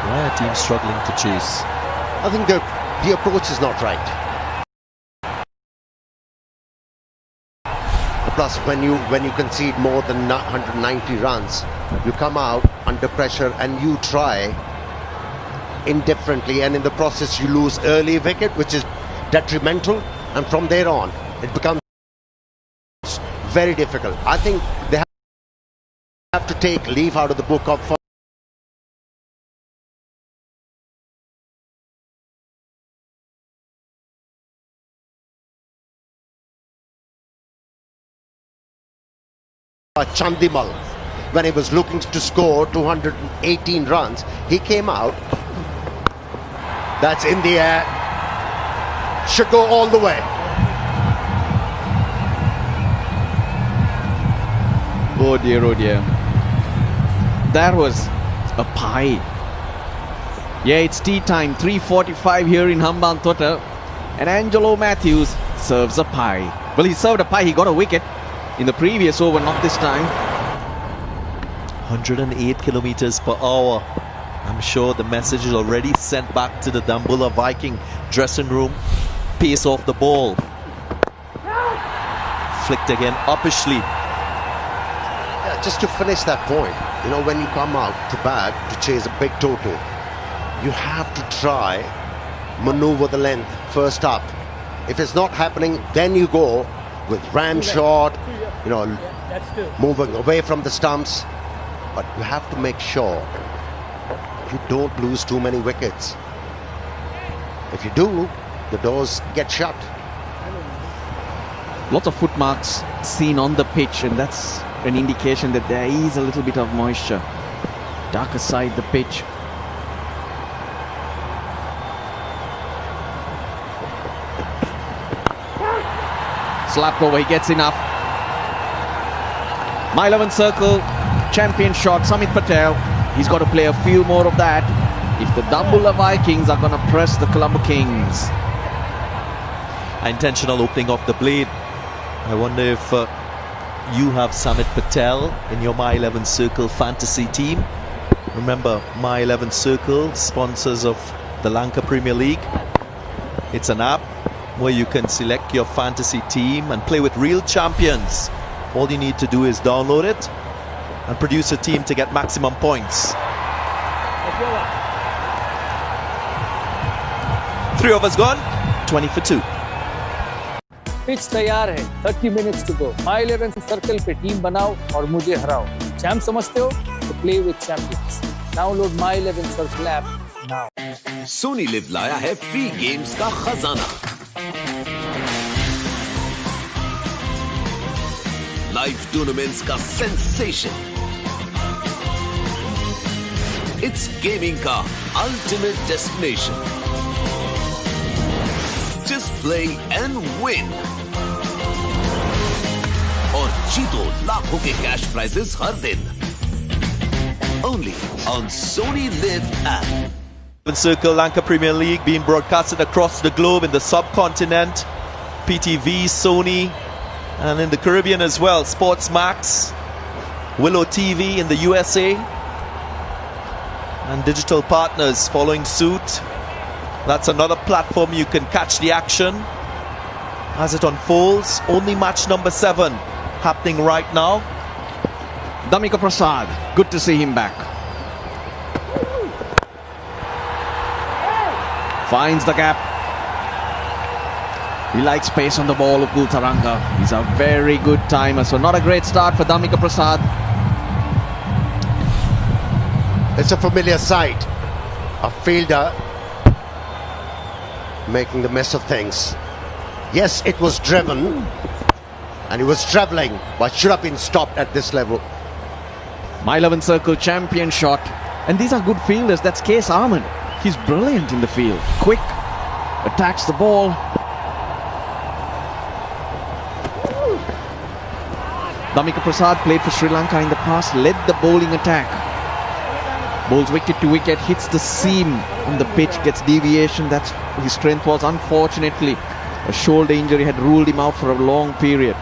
Why are teams struggling to chase? I think the approach is not right. Plus, when you concede more than 190 runs, you come out under pressure and you try indifferently, and in the process you lose early wicket, which is detrimental, and from there on it becomes very difficult. I think they have to take leaf out of the book of Chandimal. When he was looking to score 218 runs, he came out. That's in the air. Should go all the way. Oh dear, oh dear. That was a pie. Yeah, it's tea time. 3:45 here in Hambantota. And Angelo Matthews serves a pie. Well, he served a pie. He got a wicket in the previous over, not this time. 108 kilometers per hour. I'm sure the message is already sent back to the Dambulla Viking dressing room. Pace off the ball. Flicked again, uppishly. Yeah, just to finish that point, you know, when you come out to bat to chase a big total, you have to try maneuver the length first up. If it's not happening, then you go with ram shot, you know, moving away from the stumps. But you have to make sure you don't lose too many wickets. If you do, the doors get shut. Lots of footmarks seen on the pitch, and that's an indication that there is a little bit of moisture. Darker side the pitch. Slapped over, he gets enough. My 11 circle, champion shot, Samit Patel. He's got to play a few more of that if the Dambulla Vikings are going to press the Colombo Kings. Intentional opening of the blade. I wonder if you have Samit Patel in your My 11 Circle fantasy team. Remember, My 11 Circle, sponsors of the Lanka Premier League. It's an app where you can select your fantasy team and play with real champions. All you need to do is download it and produce a team to get maximum points. 3 overs gone, 20 for 2. Pitch तैयार है, 30 minutes to go. My 11 circle पे team बनाओ और मुझे हराओ. Champ समझते हो? तो play with champions. Download My 11 Circle app now. Sony Liv लाया है फ्री गेम्स का खजाना. लाइव टूर्नामेंट्स का सेंसेशन. It's gaming का ultimate destination. Just play and win. और जीतो लाखों के कैश प्राइजेस हर दिन. Only on Sony Live app. Circle Lanka Premier League being broadcasted across the globe in the subcontinent. PTV, Sony, and in the Caribbean as well. Sports Max, Willow TV in the USA, and digital partners following suit. That's another platform you can catch the action as it unfolds. Only match number 7 happening right now. Damika Prasad, good to see him back. Finds the gap. He likes pace on the ball, Upul Taranga. He's a very good timer, so not a great start for Damika Prasad. It's a familiar sight. A fielder making the mess of things. Yes, it was driven and he was travelling, but should have been stopped at this level. My 11 Circle champion shot. And these are good fielders. That's Case Ahmed. He's brilliant in the field. Quick, attacks the ball. Damika Prasad played for Sri Lanka in the past, led the bowling attack. Bowls wicket to wicket, hits the seam on the pitch, gets deviation. That's his strength was. Unfortunately, a shoulder injury had ruled him out for a long period.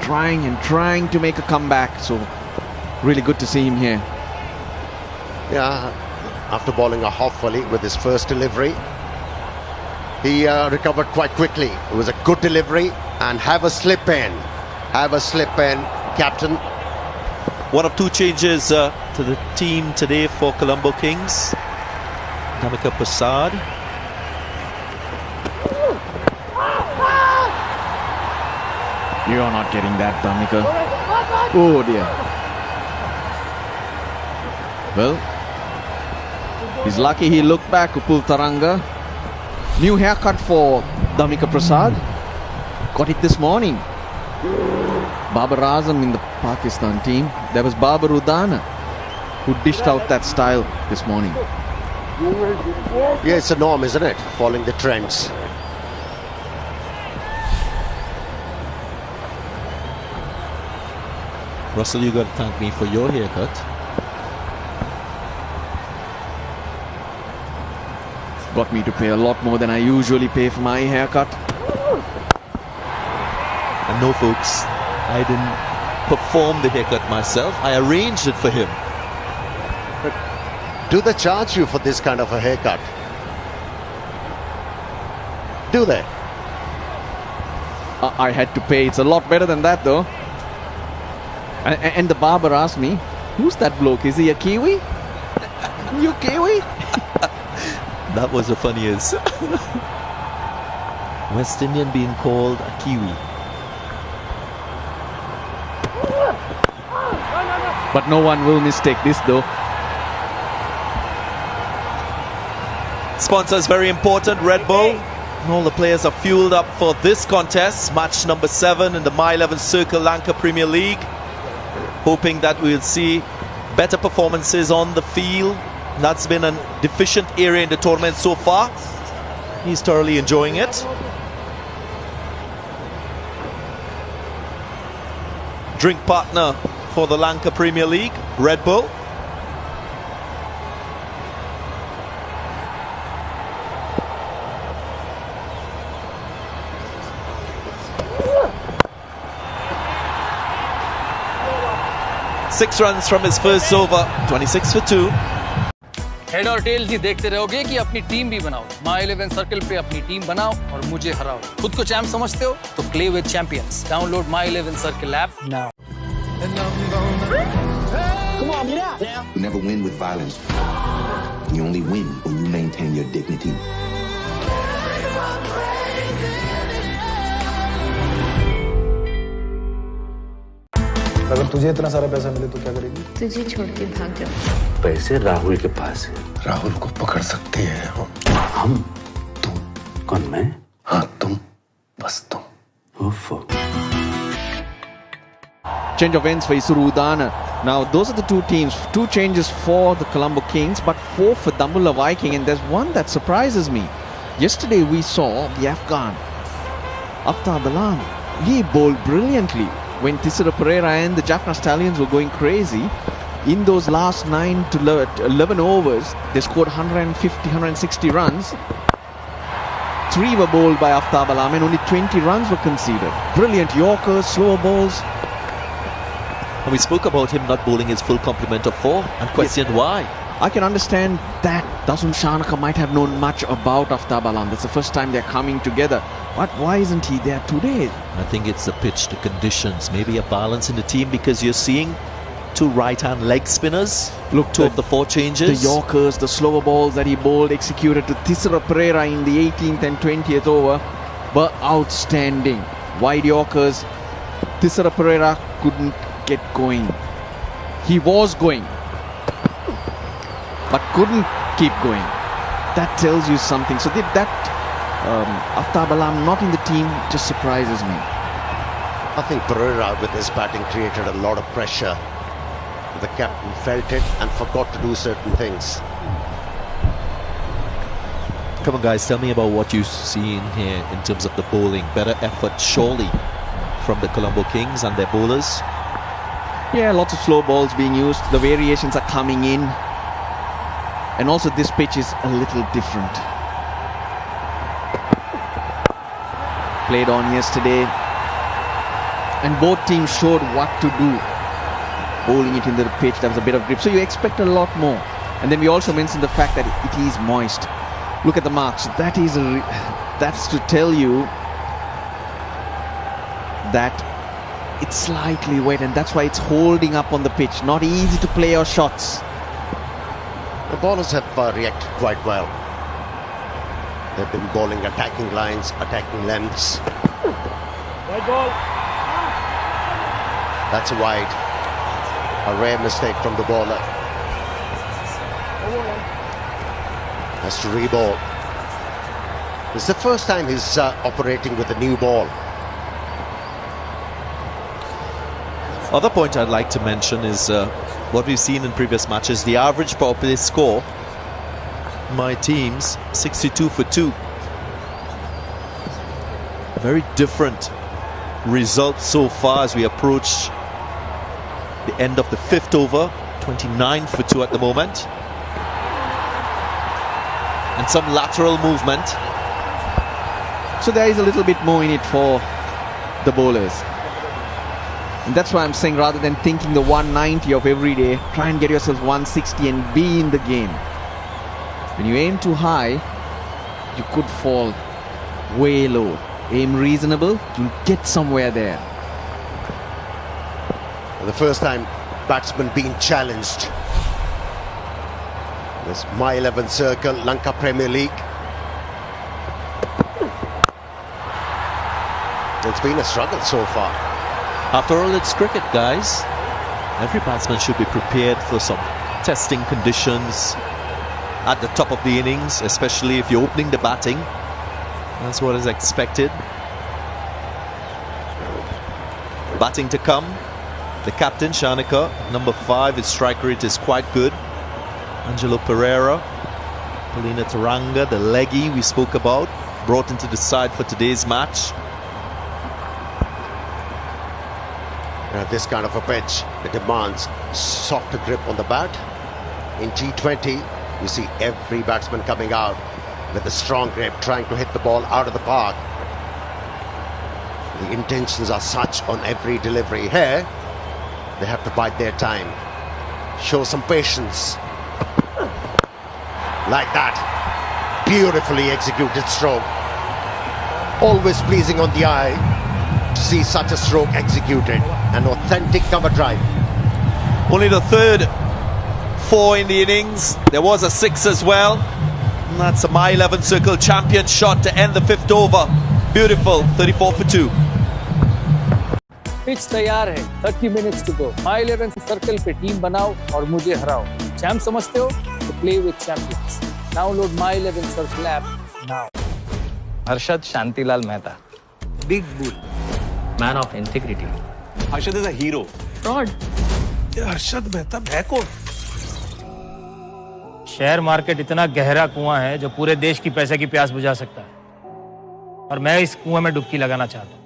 Trying to make a comeback. So really good to see him here. Yeah, after bowling a half volley with his first delivery. He recovered quite quickly. It was a good delivery, and have a slip in. Have a slip in, captain. One of two changes to the team today for Colombo Kings. Damika Prasad. You're not getting that, Damika. Oh dear. Well, he's lucky he looked back, Upul Taranga. New haircut for Damika Prasad. Got it this morning. Babar Azam in the Pakistan team. There was Babar Udana who dished out that style this morning. Yeah, it's a norm, isn't it? Following the trends. Russell, you got to thank me for your haircut. Got me to pay a lot more than I usually pay for my haircut. And no, folks, I didn't perform the haircut myself. I arranged it for him. Do they charge you for this kind of a haircut? Do they? I had to pay. It's a lot better than that, though. And the barber asked me, "Who's that bloke? Is he a Kiwi? You Kiwi?" That was the funniest. West Indian being called a Kiwi. But no one will mistake this, though. Sponsors very important, Red Bull. And all the players are fueled up for this contest, match number 7 in the My 11 Circle Lanka Premier League. Hoping that we'll see better performances on the field. That's been a deficient area in the tournament so far. He's thoroughly enjoying it. Drink partner for the Lanka Premier League, Red Bull. Six runs from his first over, 26 for 2. Head और tales ही देखते रहोगे कि अपनी team भी बनाओ। माई 11 circle पे अपनी team बनाओ और मुझे हराओ। खुद को चैंप समझते हो तो play with champions. Download my 11 circle app now. You never win with violence. You only win when you maintain your dignity. अगर तुझे इतना सारा पैसा मिले तो क्या करेगी? तुझे छोड़ के भाग जाऊं। पैसे राहुल के पास है। राहुल को पकड़ सकते हैं हम? तुम? कौन मैं? हाँ तुम, बस तुम। उफ़। Change of ends for Isuru Udana. Now those are the two teams. 2 changes for the Colombo Kings, but 4 for Dambulla Viking. And there's one that surprises me. Yesterday we saw the Afghan Aftab Alam. He bowled brilliantly when Thisara Pereira and the Jaffna Stallions were going crazy. In those last 9 to 11 overs, they scored 150, 160 runs. 3 were bowled by Aftab Alam and only 20 runs were conceded. Brilliant Yorkers, slower balls. And we spoke about him not bowling his full complement of 4 and questioned why. I can understand that Dasun Shanaka might have known much about Aftab Alam. That's the first time they're coming together. But why isn't he there today? I think it's the pitch, the conditions, maybe a balance in the team, because you're seeing 2 right-hand leg spinners. Look, 2 of the 4 changes. The Yorkers, the slower balls that he bowled, executed to Thisara Pereira in the 18th and 20th over, were outstanding. Wide Yorkers, Thisara Pereira couldn't get going. He was going, but couldn't keep going. That tells you something. So that Aftab Alam not in the team just surprises me. I think Pereira with his batting created a lot of pressure. The captain felt it and forgot to do certain things. Come on guys, tell me about what you see in here in terms of the bowling. Better effort surely from the Colombo Kings and their bowlers. Yeah, lots of slow balls being used. The variations are coming in. And also this pitch is a little different. Played on yesterday. And both teams showed what to do. Bowling it in the pitch, there was a bit of grip. So you expect a lot more. And then we also mentioned the fact that it is moist. Look at the marks. That's to tell you that it's slightly wet, and that's why it's holding up on the pitch. Not easy to play your shots. The bowlers have reacted quite well. They've been bowling attacking lines, attacking lengths. White ball. That's a wide. A rare mistake from the bowler. Has to re-bowl. It's the first time he's operating with a new ball. Other point I'd like to mention is what we've seen in previous matches. The average power play score, my team's 62 for 2. Very different results so far as we approach the end of the 5th over. 29 for 2 at the moment. And some lateral movement. So there is a little bit more in it for the bowlers. And that's why I'm saying, rather than thinking the 190 of every day, try and get yourself 160 and be in the game. When you aim too high, you could fall way low. Aim reasonable, you'll get somewhere there. For the first time, batsman being challenged. This My 11 circle, Lanka Premier League. It's been a struggle so far. After all, it's cricket, guys. Every batsman should be prepared for some testing conditions at the top of the innings, especially if you're opening the batting. That's what is expected. Batting to come. The captain, Shanaka, number 5, his strike rate is quite good. Angelo Pereira, Polina Taranga, the leggy we spoke about, brought into the side for today's match. This kind of a pitch that demands softer grip on the bat. In T20, you see every batsman coming out with a strong grip, trying to hit the ball out of the park. The intentions are such on every delivery. Here, they have to bide their time, show some patience. Like that, beautifully executed stroke. Always pleasing on the eye to see such a stroke executed. An authentic cover drive. Only the 3rd 4 in the innings. There was a 6 as well. And that's a My 11 circle champion shot to end the 5th over. Beautiful, 34 for 2. Pitch तैयार है, 30 minutes to go. My 11 circle पे team बनाओ और मुझे हराओ. Champ समझते हो? तो play with champions. Download My 11 circle app now. Harshad Shantilal Mehta, big bull, man of integrity. Harshad is a hero. Fraud. Harshad Mehta bheko. Share market इतना गहरा कुआं है जो पूरे देश की पैसे की प्यास बुझा सकता है, और मैं इस कुएं में डुबकी लगाना चाहता हूं।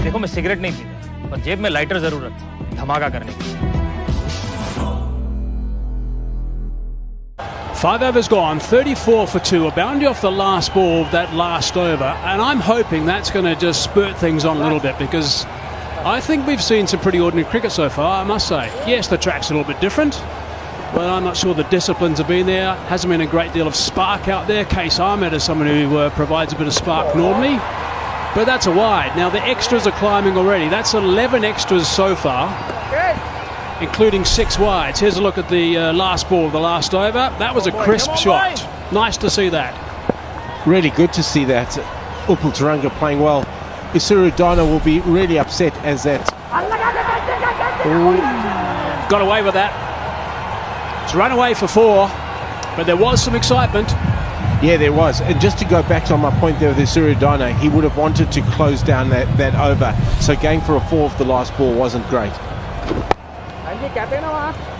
देखो, मैं सिगरेट नहीं पीता, पर जेब में लाइटर जरूर रखता हूं, धमाका करने के लिए। 5 overs gone, 34 for 2, a boundary off the last ball of that last over, and I'm hoping that's going to just spurt things on a little bit, because I think we've seen some pretty ordinary cricket so far, I must say. Yes, the track's a little bit different, but I'm not sure the disciplines have been there. Hasn't been a great deal of spark out there. Case Ahmed is someone who provides a bit of spark normally, but that's a wide. Now the extras are climbing already. That's 11 extras so far, including 6 wides. Here's a look at the last ball of the last over. That was a crisp shot. Nice to see that. Really good to see that. Upal Taranga playing well. Isuru Dana will be really upset as that. Got away with that. It's run away for 4, but there was some excitement. Yeah, there was. And just to go back to my point there with Isuru Dana, he would have wanted to close down that over. So going for a 4 off the last ball wasn't great.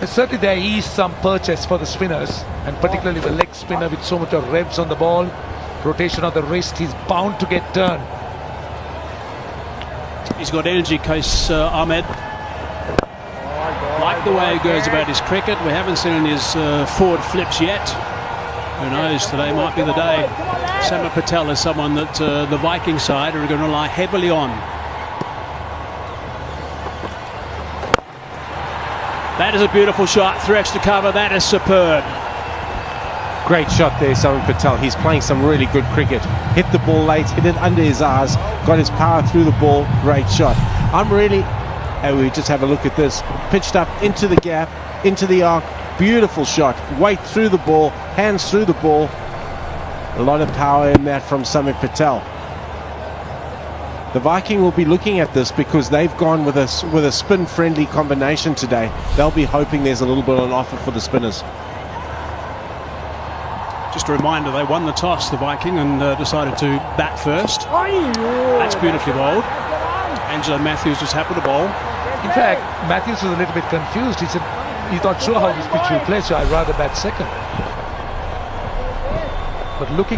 Certainly there is some purchase for the spinners, and particularly the leg spinner with so much of revs on the ball, rotation of the wrist, he's bound to get turned. He's got energy, Case Ahmed. Like the way he goes about his cricket. We haven't seen his forward flips yet. Who knows, today might be the day. Samit Patel is someone that the Viking side are going to rely heavily on. That is a beautiful shot. Threats to cover. That is superb. Great shot there, Samit Patel. He's playing some really good cricket. Hit the ball late, hit it under his eyes, got his power through the ball. Great shot. And we just have a look at this. Pitched up into the gap, into the arc. Beautiful shot. Weight through the ball, hands through the ball. A lot of power in that from Samit Patel. The Viking will be looking at this because they've gone with a spin-friendly combination today. They'll be hoping there's a little bit on offer for the spinners. Just a reminder, they won the toss, the Viking, and decided to bat first. That's beautifully bowled. Angelo Matthews just happened to bowl. In fact, Matthews was a little bit confused. He said he's not sure how this pitch will play, so I'd rather bat second. But looking at